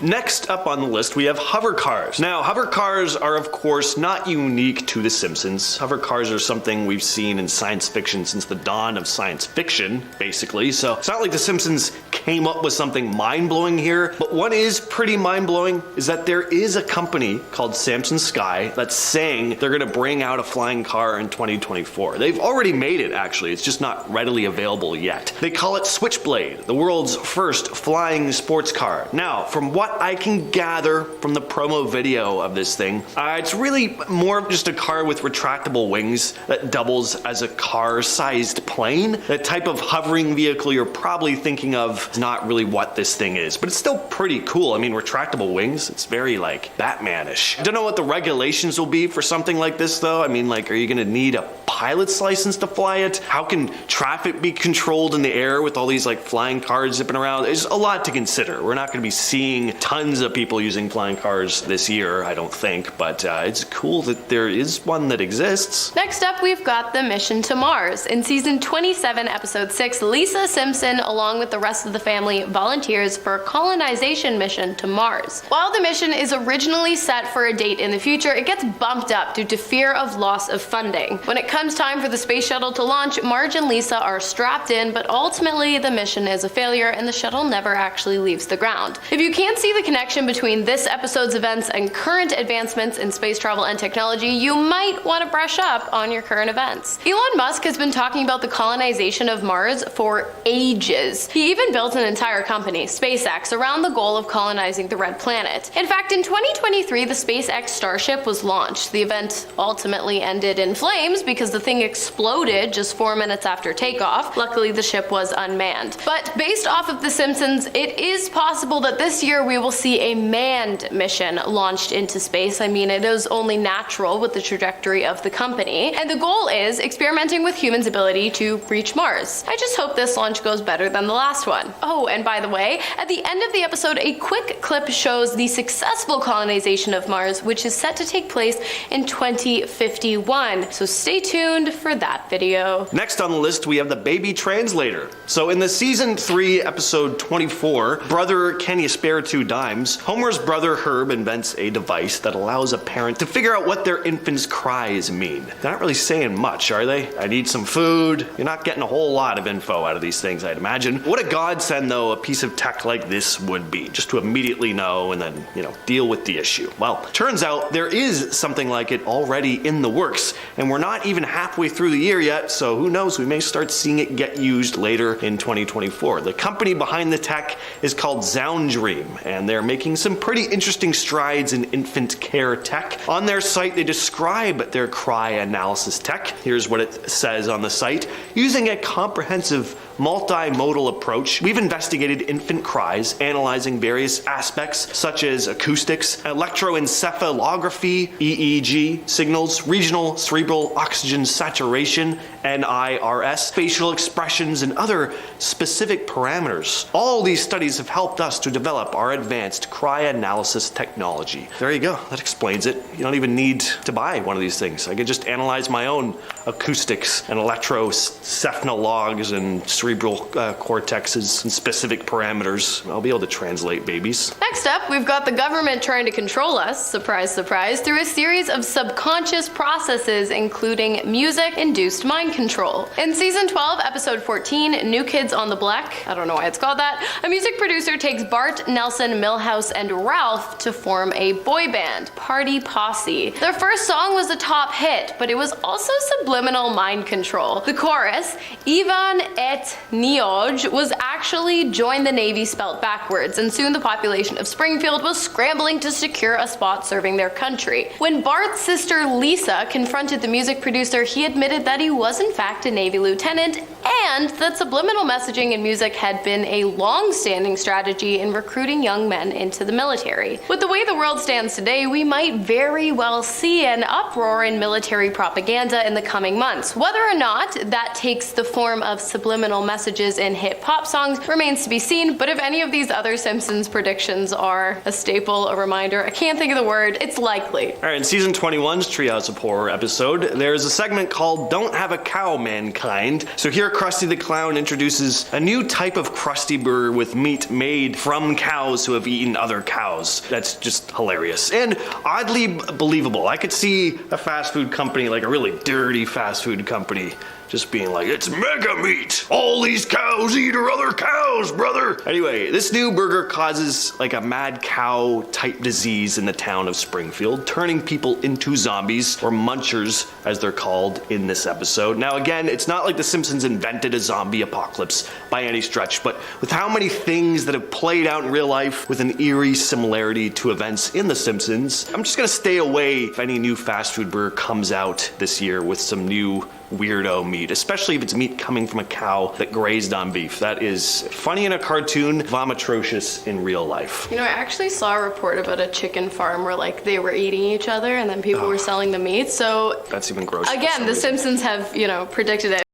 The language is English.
Next up on the list, we have hover cars. Now, hover cars are, of course, not unique to The Simpsons. Hover cars are something we've seen in science fiction since the dawn of science fiction, basically. So it's not like The Simpsons came up with something mind-blowing here. But what is pretty mind-blowing is that there is a company called Samson Sky that's saying they're going to bring out a flying car in 2024. They've already made it, actually. It's just not readily available yet. They call it Switchblade, the world's first flying sports car. Now, from what I can gather from the promo video of this thing, it's really more of just a car with retractable wings that doubles as a car-sized plane. The type of hovering vehicle you're probably thinking of is not really what this thing is, but it's still pretty cool. I mean, retractable wings, it's very like Batman-ish. I don't know what the regulations will be for something like this though. I mean, like, are you gonna need a pilot's license to fly it? How can traffic be controlled in the air with all these like flying cars zipping around? There's a lot to consider. We're not gonna be seeing tons of people using flying cars this year, I don't think, but it's cool that there is one that exists. Next up, we've got the mission to Mars. In season 27, episode 6, Lisa Simpson, along with the rest of the family, volunteers for a colonization mission to Mars. While the mission is originally set for a date in the future, it gets bumped up due to fear of loss of funding. When it comes time for the space shuttle to launch, Marge and Lisa are strapped in, but ultimately the mission is a failure and the shuttle never actually leaves the ground. If you can't see the connection between this episode's events and current advancements in space travel and technology, you might want to brush up on your current events. Elon Musk has been talking about the colonization of Mars for ages. He even built an entire company, SpaceX, around the goal of colonizing the red planet. In fact, in 2023, the SpaceX Starship was launched. The event ultimately ended in flames because the thing exploded just 4 minutes after takeoff. Luckily, the ship was unmanned. But based off of The Simpsons, it is possible that this year we will see a manned mission launched into space. I mean, it is only natural with the trajectory of the company. And the goal is experimenting with humans' ability to reach Mars. I just hope this launch goes better than the last one. Oh, and by the way, at the end of the episode, a quick clip shows the successful colonization of Mars, which is set to take place in 2051. So stay tuned for that video. Next on the list, we have the baby translator. So in the season 3, episode 24, Brother, Can You Spare 2 Dimes, Homer's brother Herb invents a device that allows a parent to figure out what their infant's cries mean. They're not really saying much, are they? I need some food. You're not getting a whole lot of info out of these things, I'd imagine. What a godsend, though, a piece of tech like this would be, just to immediately know and then, deal with the issue. Well, turns out there is something like it already in the works, and we're not even halfway through the year yet, so who knows, we may start seeing it get used later in 2024. The company behind the tech is called Zoundream, and they're making some pretty interesting strides in infant care tech. On their site, they describe their cry analysis tech. Here's what it says on the site. Using a comprehensive multimodal approach, we've investigated infant cries, analyzing various aspects such as acoustics, electroencephalography, EEG signals, regional cerebral oxygen saturation, NIRS, facial expressions, and other specific parameters. All these studies have helped us to develop our advanced cry analysis technology. There you go. That explains it. You don't even need to buy one of these things. I can just analyze my own acoustics and electrocephalogs and cerebral cortexes and specific parameters. I'll be able to translate babies. Next up, we've got the government trying to control us, surprise, surprise, through a series of subconscious processes, including music-induced mind control. In season 12, episode 14, New Kids on the Block, I don't know why it's called that, a music producer takes Bart, Nelson, Milhouse, and Ralph to form a boy band, Party Posse. Their first song was a top hit, but it was also subliminal mind control. The chorus, Ivan et Nioj, was actually join the Navy spelt backwards, and soon the population of Springfield was scrambling to secure a spot serving their country. When Bart's sister Lisa confronted the music producer, he admitted that he was in fact a Navy lieutenant, and that subliminal messaging in music had been a long-standing strategy in recruiting young men into the military. With the way the world stands today, we might very well see an uproar in military propaganda in the coming months. Whether or not that takes the form of subliminal messages in hit pop songs remains to be seen, but if any of these other Simpsons predictions are a staple, a reminder, I can't think of the word, it's likely. All right, in season 21's Treehouse of Horror episode, there's a segment called Don't Have a Cow, Mankind. So here Krusty the Clown introduces a new type of Krusty Burger with meat made from cows who have eaten other cows. That's just hilarious and oddly believable. I could see a fast food company, like a really dirty fast food company, just being like, it's mega meat. All these cows eat other cows, brother. Anyway, this new burger causes like a mad cow type disease in the town of Springfield, turning people into zombies, or munchers as they're called in this episode. Now again, it's not like The Simpsons invented a zombie apocalypse by any stretch, but with how many things that have played out in real life with an eerie similarity to events in The Simpsons, I'm just gonna stay away if any new fast food burger comes out this year with some new weirdo meat, especially if it's meat coming from a cow that grazed on beef. That is funny in a cartoon, vomitrocious in real life. You know, I actually saw a report about a chicken farm where like they were eating each other and then people were selling the meat. So that's even grosser. Again, The Simpsons have, predicted it.